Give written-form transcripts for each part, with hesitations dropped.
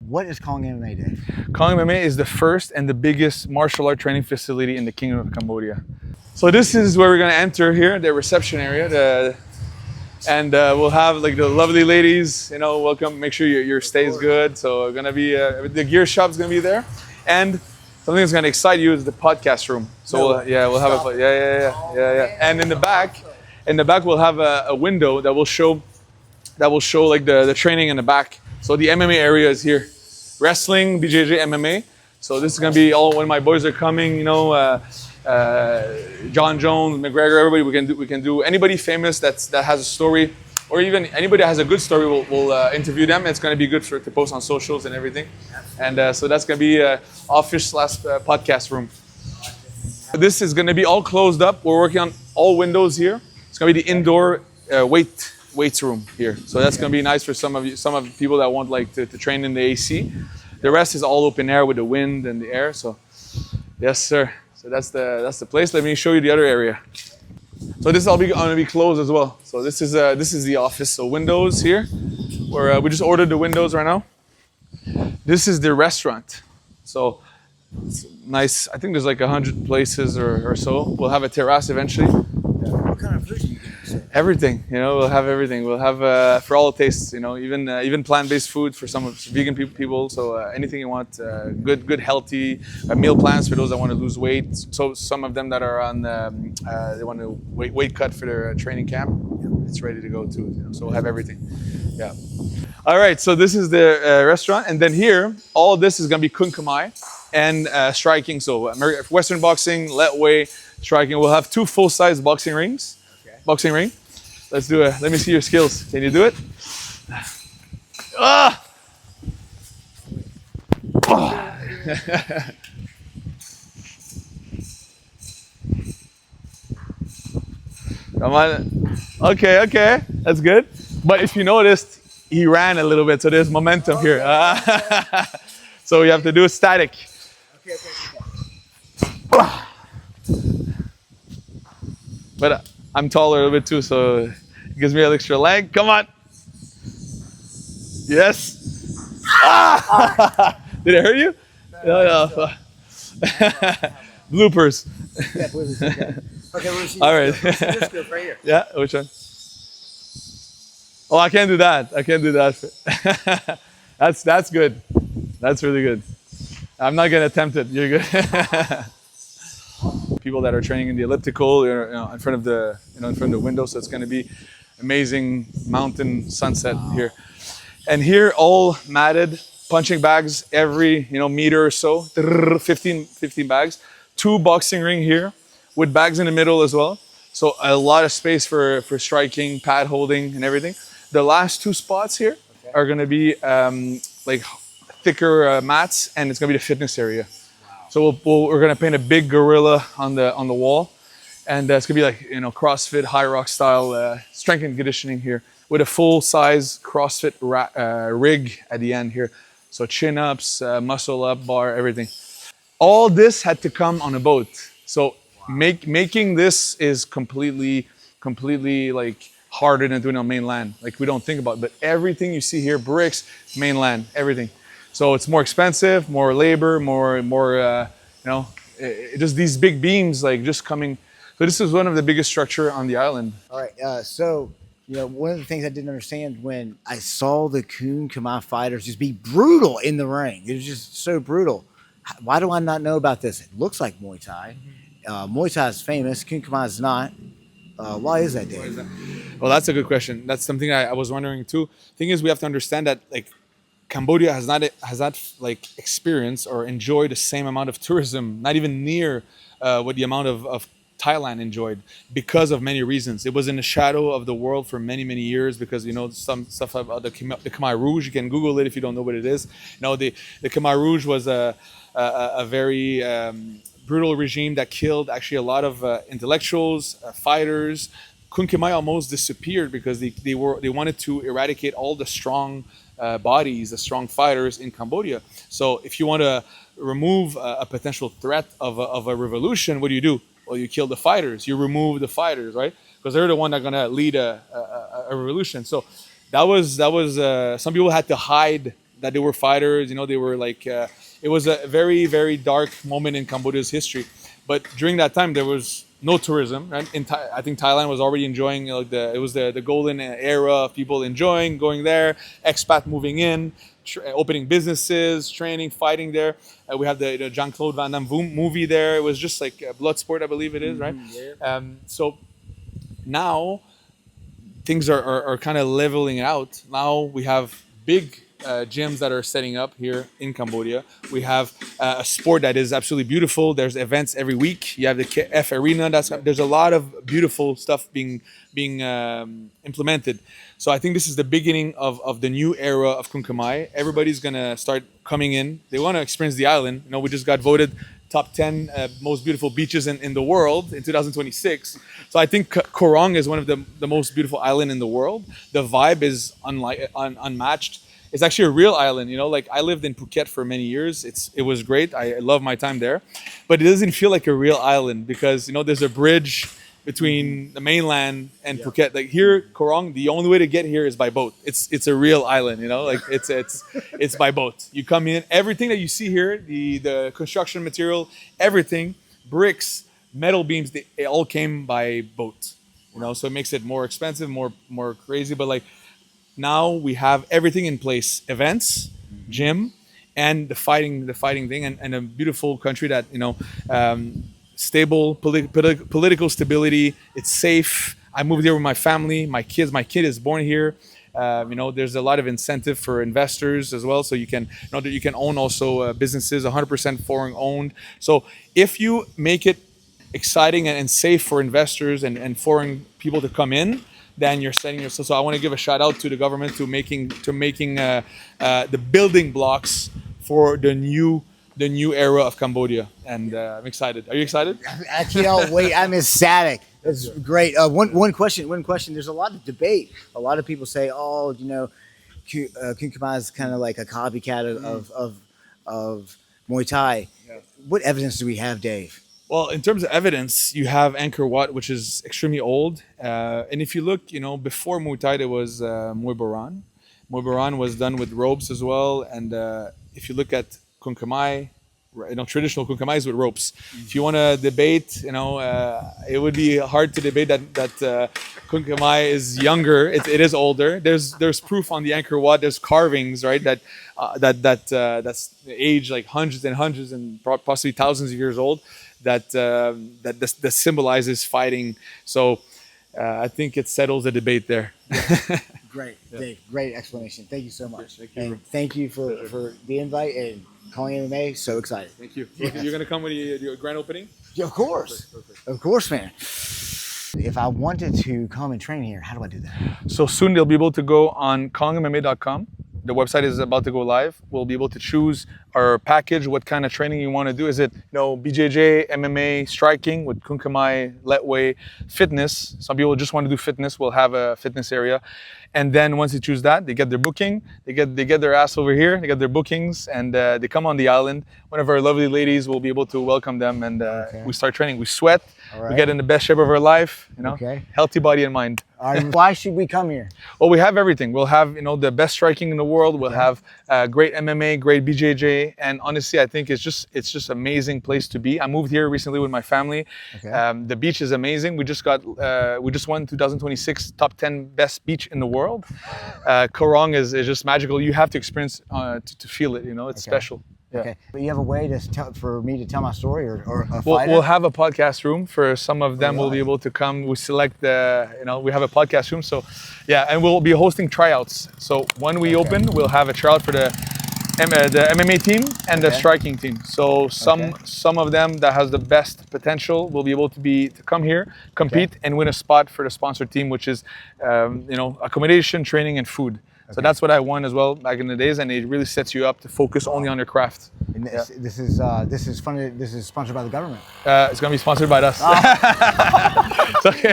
What is Kong MMA, Dave? Kong MMA is the first and the biggest martial art training facility in the Kingdom of Cambodia. So this is where we're gonna enter here, the reception area, and we'll have like the lovely ladies, you know, welcome. Make sure your stay is good. So we're gonna be the gear shop's gonna be there, and something that's gonna excite you is the podcast room. So we'll have and in the back we'll have a window that will show like the training in the back. So the MMA area is here, wrestling, BJJ, MMA. So this is gonna be all when my boys are coming, you know. John Jones, McGregor, everybody. We can do anybody famous that has a story, or even anybody that has a good story. We'll interview them. It's going to be good to post on socials and everything. And so that's going to be office / podcast room. This is going to be all closed up. We're working on all windows here. It's going to be the indoor weights room here. So that's going to be nice for some of the people that want like to train in the AC. The rest is all open air with the wind and the air. So yes, sir. So that's the place. Let me show you the other area. So this is all going to be closed as well. So this is the office. So windows here, where we just ordered the windows right now. This is the restaurant. So it's nice. I think there's like 100 places or so. We'll have a terrace eventually. What kind of food are you going to serve? Everything, you know, we'll have everything. We'll have for all tastes, you know, even plant-based food for some vegan people. So anything you want, good healthy meal plans for those that want to lose weight. So some of them that are on they want to weight cut for their training camp. It's ready to go too. You know, so we'll have everything. Yeah. All right. So this is the restaurant, and then here, all of this is gonna be Kung Kamai and striking. So Western boxing, Lethwei, striking. We'll have 2 full-size boxing rings. Okay. Boxing ring. Let's do it. Let me see your skills. Can you do it? Ah! Oh. Come on. Okay. That's good. But if you noticed, he ran a little bit, so there's momentum here. So you have to do it static. Okay. But I'm taller a little bit too, so it gives me an extra leg. Come on. Yes. Ah! Did it hurt you? No. Bloopers. Yeah, bloopers. Okay, we'll see. All right. This group right here. Yeah, which one? Oh, I can't do that. That's good. That's really good. I'm not gonna attempt it. You're good. People that are training in the elliptical, you know, in front of the window, so it's going to be amazing mountain sunset here. And here, all matted punching bags every meter or so, 15 bags. 2 boxing ring here with bags in the middle as well. So a lot of space for striking, pad holding, and everything. The last 2 spots here are going to be like thicker mats, and it's going to be the fitness area. So we're gonna paint a big gorilla on the wall, and it's gonna be like CrossFit high rock style strength and conditioning here with a full size CrossFit rig at the end here. So chin ups, muscle up bar, everything. All this had to come on a boat. So making this is completely like harder than doing on mainland. Like we don't think about it, but everything you see here, bricks, mainland, everything. So it's more expensive, more labor, more just these big beams like just coming. So this is one of the biggest structure on the island. All right. So one of the things I didn't understand when I saw the Kung Kamai fighters just be brutal in the ring. It was just so brutal. Why do I not know about this? It looks like Muay Thai. Muay Thai is famous. Kung Kamai is not. Why is that, Dave? Well, that's a good question. That's something I was wondering too. Thing is, we have to understand that like Cambodia has not like experienced or enjoyed the same amount of tourism, not even near what the amount of Thailand enjoyed, because of many reasons. It was in the shadow of the world for many years because some stuff about the Khmer Rouge. You can Google it if you don't know what it is. The Khmer Rouge was a very brutal regime that killed actually a lot of intellectuals, fighters. Kung Kamai almost disappeared because they wanted to eradicate all the strong bodies, the strong fighters in Cambodia. So if you want to remove a potential threat of a revolution, what do? Well, you kill the fighters. You remove the fighters, right? Because they're the one that are gonna lead a revolution. So that was some people had to hide that they were fighters. You know, they were like it was a very, very dark moment in Cambodia's history. But during that time, there was no tourism. Right? I think Thailand was already enjoying, you know, it was the golden era of people enjoying going there, expat moving in, opening businesses, training, fighting there. We have the Jean-Claude Van Damme movie there. It was just like Bloodsport, I believe it is, right? Yeah. So now things are kind of leveling out. Now we have big gyms that are setting up here in Cambodia. We have a sport that is absolutely beautiful. There's events every week. You have the F Arena. There's a lot of beautiful stuff being implemented. So I think this is the beginning of the new era of Kung Kamai. Everybody's gonna start coming in. They want to experience the island. You know, we just got voted top 10 most beautiful beaches in the world in 2026. So I think Koh Rong is one of the most beautiful island in the world. The vibe is unmatched. It's actually a real island, you know, like I lived in Phuket for many years. It was great. I love my time there, but it doesn't feel like a real island because, you know, there's a bridge between the mainland and Phuket. Like here, Koh Rong, the only way to get here is by boat. It's a real island, you know, like it's by boat. You come in, everything that you see here, the construction material, everything, bricks, metal beams, it all came by boat, you know, so it makes it more expensive, more crazy, but like, now we have everything in place: events, gym, and the fighting thing, and a beautiful country that, you know, stable political stability. It's safe. I moved here with my family, my kids. My kid is born here. You know, there's a lot of incentive for investors as well. So you can, you know, that you can own also businesses, 100% foreign owned. So if you make it exciting and safe for investors and foreign people to come in, then you're setting yourself. So I want to give a shout out to the government to making the building blocks for the new era of Cambodia, and I'm excited. Are you excited? I can't wait. I'm ecstatic. That's great. One question. There's a lot of debate. A lot of people say, "Oh, you know, Kung Kamai is kind of like a copycat of Muay Thai." Yeah. What evidence do we have, Dave? Well, in terms of evidence, you have Angkor Wat, which is extremely old. And if you look, you know, before Muay Thai, there was Muay Boran. Muay Boran was done with ropes as well. And if you look at Kung Kamai, you know, traditional Kung Kamai is with ropes. If you want to debate, you know, it would be hard to debate that Kung Kamai is younger. It is older. There's proof on the Angkor Wat. There's carvings, right? That's age like hundreds and hundreds and possibly thousands of years old. That symbolizes fighting. So I think it settles the debate there. Great, Yeah. Dave. Great explanation. Thank you so much. Thank you. And thank you for the invite and Kong MMA. So excited. Thank you. Yeah. You're going to come with your grand opening? Yeah, of course. Perfect. Of course, man. If I wanted to come and train here, how do I do that? So soon they'll be able to go on KongMMA.com. The website is about to go live. We'll be able to choose our package, what kind of training you want to do. Is it, you know, BJJ, MMA, striking with Kung Kamai, Lethwei, fitness. Some people just want to do fitness. We'll have a fitness area. And then once they choose that, they get their booking. They get their ass over here. They get their bookings, and they come on the island. One of our lovely ladies will be able to welcome them, and we start training. We sweat. All right. We get in the best shape of our life. You know, Okay. healthy body and mind. Why should we come here? Well, we have everything. We'll have, you know, the best striking in the world. We'll have great MMA, great BJJ, and honestly, I think it's just amazing place to be. I moved here recently with my family. Okay. The beach is amazing. We just won 2026 top 10 best beach in the world. Koh Rong is just magical. You have to experience to feel it. You know, it's special. Yeah. Okay. But you have a way for me to tell my story or a fighter? We'll have a podcast room for some of them. We'll be able to come. We select we have a podcast room. So, yeah, and we'll be hosting tryouts. So when we open, we'll have a tryout for the MMA team and the striking team. So some of them that has the best potential will be able to come here, compete, and win a spot for the sponsor team, which is accommodation, training, and food. So that's what I won as well back in the days, and it really sets you up to focus only on your craft. And this is funny. This is sponsored by the government. It's gonna be sponsored by us.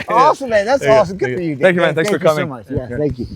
Awesome, man. That's awesome. Good for you. Thank you, man. Thanks for coming. Thank you so much. Yeah, thank you.